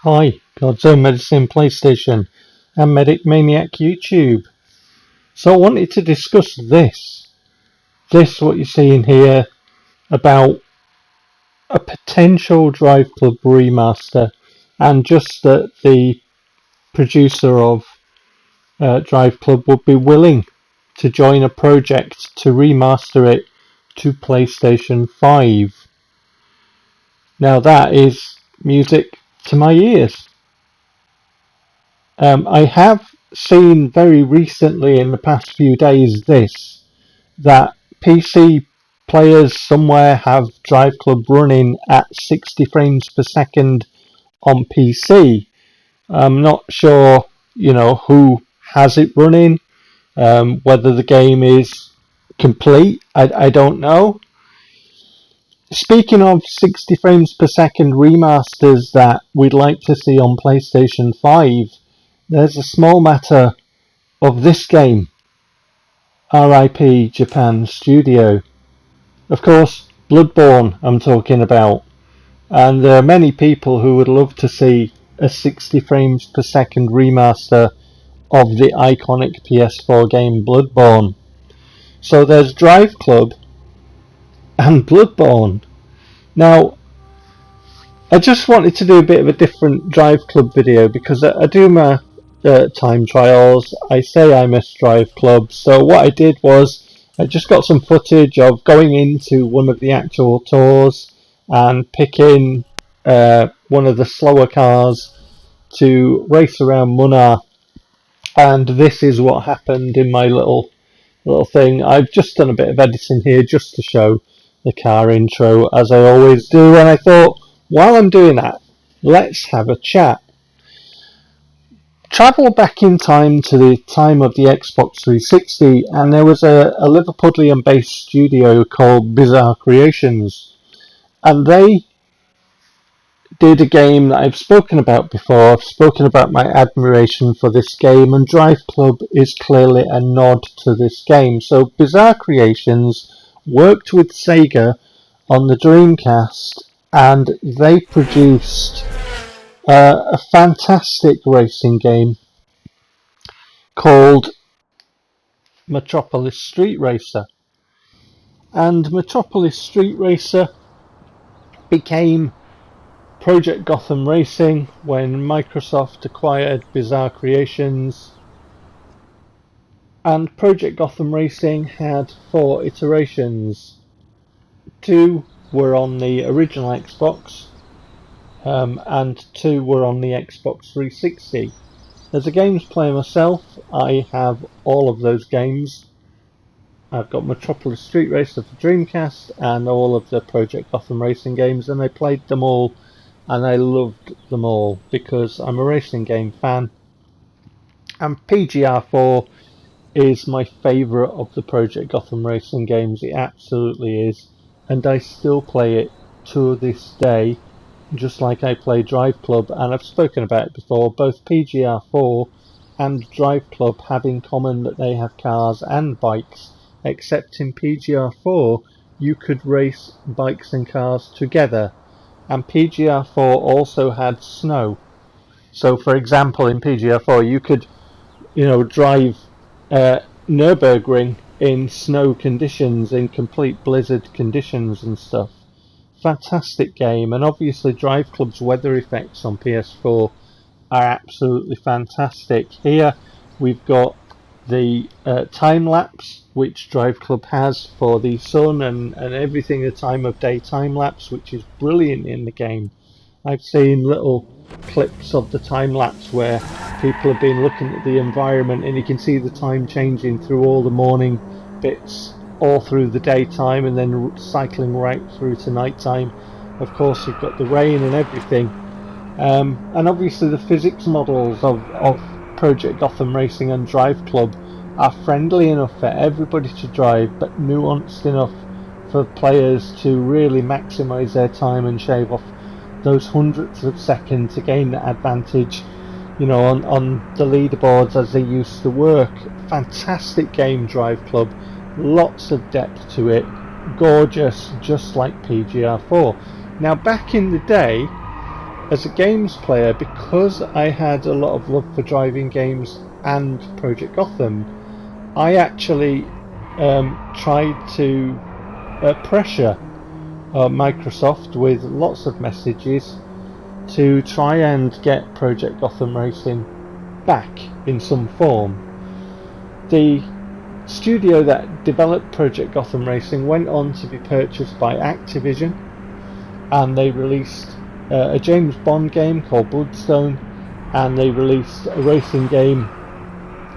Hi, Godzone Medicine PlayStation and Medic Maniac YouTube. So I wanted to discuss this what you're seeing here about a potential Driveclub remaster, and just that the producer of Driveclub would be willing to join a project to remaster it to PlayStation 5. Now that is music to my ears. I have seen very recently in the past few days that PC players somewhere have Driveclub running at 60 frames per second on PC. I'm not sure, who has it running, whether the game is complete. I don't know. Speaking of 60 frames per second remasters that we'd like to see on PlayStation 5, there's a small matter of this game, RIP Japan Studio. Of course, Bloodborne I'm talking about, and there are many people who would love to see a 60 frames per second remaster of the iconic PS4 game Bloodborne. So there's Driveclub and Bloodborne. Now, I just wanted to do a bit of a different Driveclub video because I do my time trials. I say I miss Driveclub, so what I did was I just got some footage of going into one of the actual tours and picking one of the slower cars to race around Munnar, and this is what happened in my little thing. I've just done a bit of editing here just to show the car intro, as I always do, and I thought, while I'm doing that, let's have a chat. Travel back in time to the time of the Xbox 360, and there was a Liverpudlian based studio called Bizarre Creations, and they did a game that I've spoken about before. I've spoken about my admiration for this game, and Driveclub is clearly a nod to this game. So Bizarre Creations worked with Sega on the Dreamcast, and they produced a fantastic racing game called Metropolis Street Racer. And Metropolis Street Racer became Project Gotham Racing when Microsoft acquired Bizarre Creations. And Project Gotham Racing had 4 iterations. 2 were on the original Xbox, and 2 were on the Xbox 360. As a games player myself, I have all of those games. I've got Metropolis Street Racer for Dreamcast and all of the Project Gotham Racing games, and I played them all and I loved them all because I'm a racing game fan. And PGR4 is my favourite of the Project Gotham Racing games. It absolutely is, and I still play it to this day, just like I play Driveclub. And I've spoken about it before. Both PGR4 and Driveclub have in common that they have cars and bikes, except in PGR4 you could race bikes and cars together, and PGR4 also had snow. So for example, in PGR4 you could drive Nürburgring in snow conditions, in complete blizzard conditions and stuff. Fantastic game. And obviously Driveclub's weather effects on PS4 are absolutely fantastic. Here we've got the time-lapse, which Driveclub has for the sun and everything, the time of day time-lapse, which is brilliant in the game. I've seen little clips of the time-lapse where people have been looking at the environment and you can see the time changing through all the morning bits all through the daytime and then cycling right through to nighttime. Of course you've got the rain and everything, and obviously the physics models of Project Gotham Racing and Driveclub are friendly enough for everybody to drive, but nuanced enough for players to really maximise their time and shave off those hundredths of seconds to gain that advantage, on the leaderboards as they used to work. Fantastic game, Driveclub. Lots of depth to it. Gorgeous, just like PGR4. Now, back in the day, as a games player, because I had a lot of love for driving games and Project Gotham, I actually tried to pressure Microsoft with lots of messages to try and get Project Gotham Racing back in some form. The studio that developed Project Gotham Racing went on to be purchased by Activision, and they released a James Bond game called Bloodstone, and they released a racing game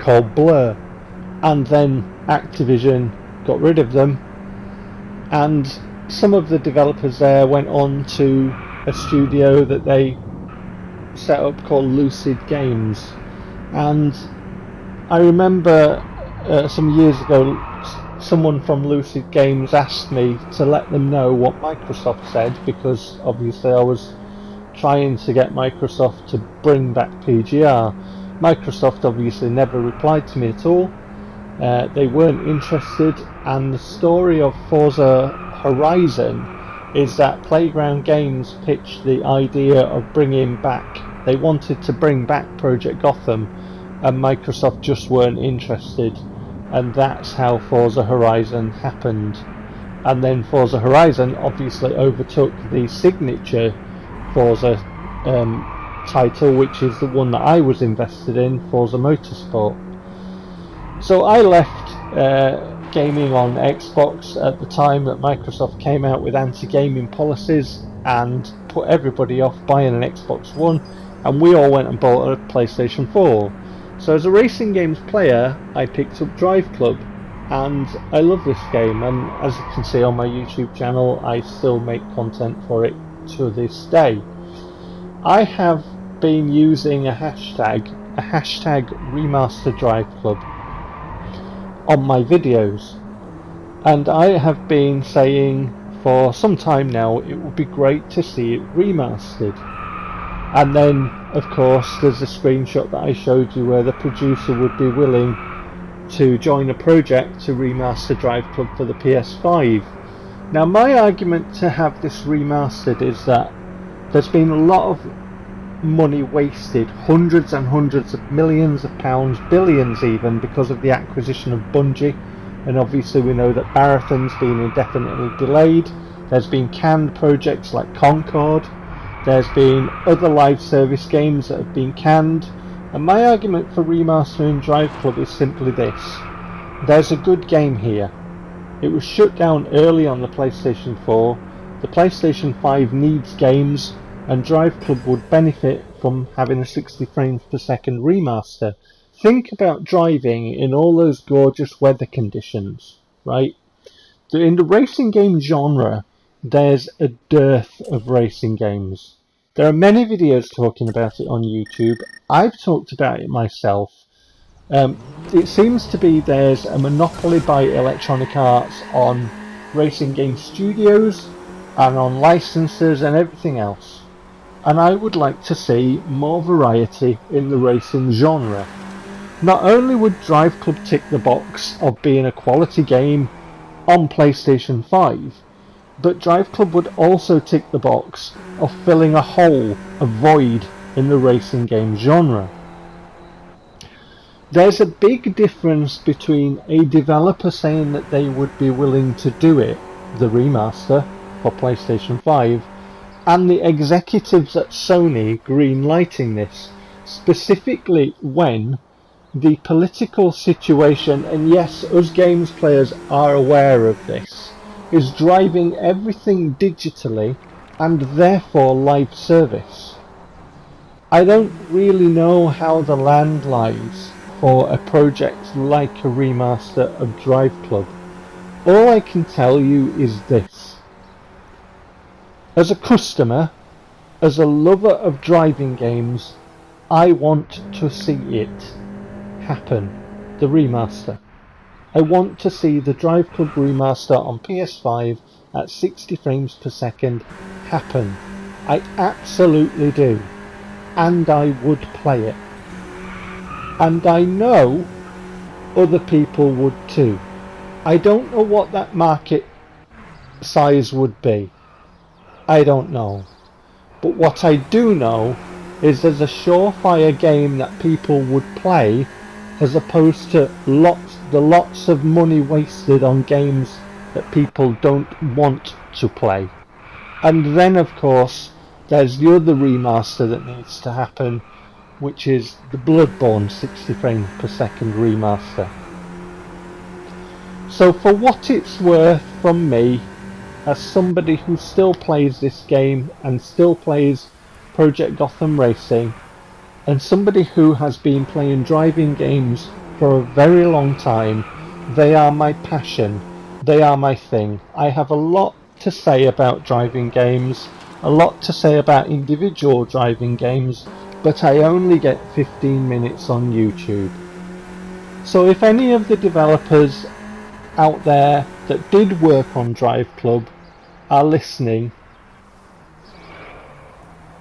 called Blur, and then Activision got rid of them, and some of the developers there went on to a studio that they set up called Lucid Games. And I remember some years ago someone from Lucid Games asked me to let them know what Microsoft said, because obviously I was trying to get Microsoft to bring back PGR. Microsoft obviously never replied to me at all. They weren't interested, and the story of Forza Horizon is that Playground Games pitched the idea of bringing back, they wanted to bring back Project Gotham, and Microsoft just weren't interested, and that's how Forza Horizon happened. And then Forza Horizon obviously overtook the signature Forza title, which is the one that I was invested in, Forza Motorsport. So I left gaming on Xbox at the time that Microsoft came out with anti-gaming policies and put everybody off buying an Xbox One, and we all went and bought a PlayStation 4. So as a racing games player, I picked up Driveclub, and I love this game, and as you can see on my YouTube channel, I still make content for it to this day. I have been using a hashtag remaster Driveclub on my videos, and I have been saying for some time now it would be great to see it remastered. And then of course there's a screenshot that I showed you where the producer would be willing to join a project to remaster Driveclub for the PS5. Now my argument to have this remastered is that there's been a lot of money wasted, hundreds and hundreds of millions of pounds, billions even, because of the acquisition of Bungie, and obviously we know that Marathon's been indefinitely delayed. There's been canned projects like Concord, there's been other live service games that have been canned, and my argument for remastering Driveclub is simply this: there's a good game here. It was shut down early on the PlayStation 4, the PlayStation 5 needs games, and Driveclub would benefit from having a 60 frames per second remaster. Think about driving in all those gorgeous weather conditions, right? In the racing game genre, there's a dearth of racing games. There are many videos talking about it on YouTube. I've talked about it myself. It seems to be there's a monopoly by Electronic Arts on racing game studios and on licenses and everything else. And I would like to see more variety in the racing genre. Not only would Driveclub tick the box of being a quality game on PlayStation 5, but Driveclub would also tick the box of filling a hole, a void in the racing game genre. There's a big difference between a developer saying that they would be willing to do it, the remaster for PlayStation 5, and the executives at Sony green-lighting this, specifically when the political situation, and yes, us games players are aware of this, is driving everything digitally and therefore live service. I don't really know how the land lies for a project like a remaster of Driveclub. All I can tell you is this: as a customer, as a lover of driving games, I want to see it happen, the remaster. I want to see the Driveclub remaster on PS5 at 60 frames per second happen. I absolutely do. And I would play it. And I know other people would too. I don't know what that market size would be. I don't know. But what I do know is there's a surefire game that people would play, as opposed to lots of money wasted on games that people don't want to play. And then of course there's the other remaster that needs to happen, which is the Bloodborne 60 frames per second remaster. So for what it's worth from me, as somebody who still plays this game and still plays Project Gotham Racing, and somebody who has been playing driving games for a very long time, they are my passion, they are my thing. I have a lot to say about driving games, a lot to say about individual driving games, but I only get 15 minutes on YouTube. So if any of the developers out there that did work on Driveclub are listening,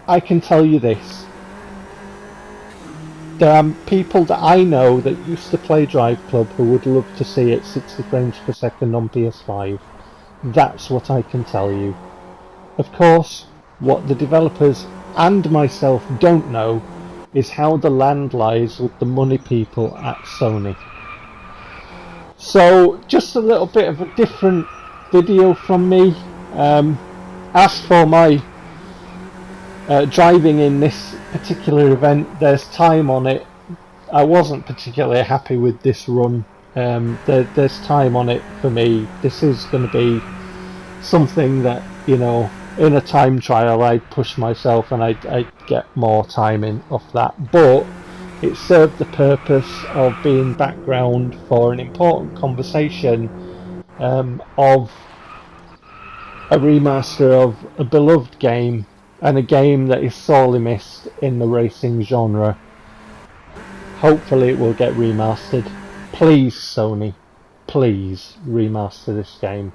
I can tell you this. There are people that I know that used to play Driveclub who would love to see it 60 frames per second on PS5. That's what I can tell you. Of course, what the developers and myself don't know is how the land lies with the money people at Sony. So, just a little bit of a different video from me. As for my driving in this particular event, there's time on it. I wasn't particularly happy with this run. There's time on it for me. This is going to be something that, you know, in a time trial I'd push myself and I'd get more time in off that, but it served the purpose of being background for an important conversation of a remaster of a beloved game, and a game that is sorely missed in the racing genre. Hopefully it will get remastered. Please, Sony, please remaster this game.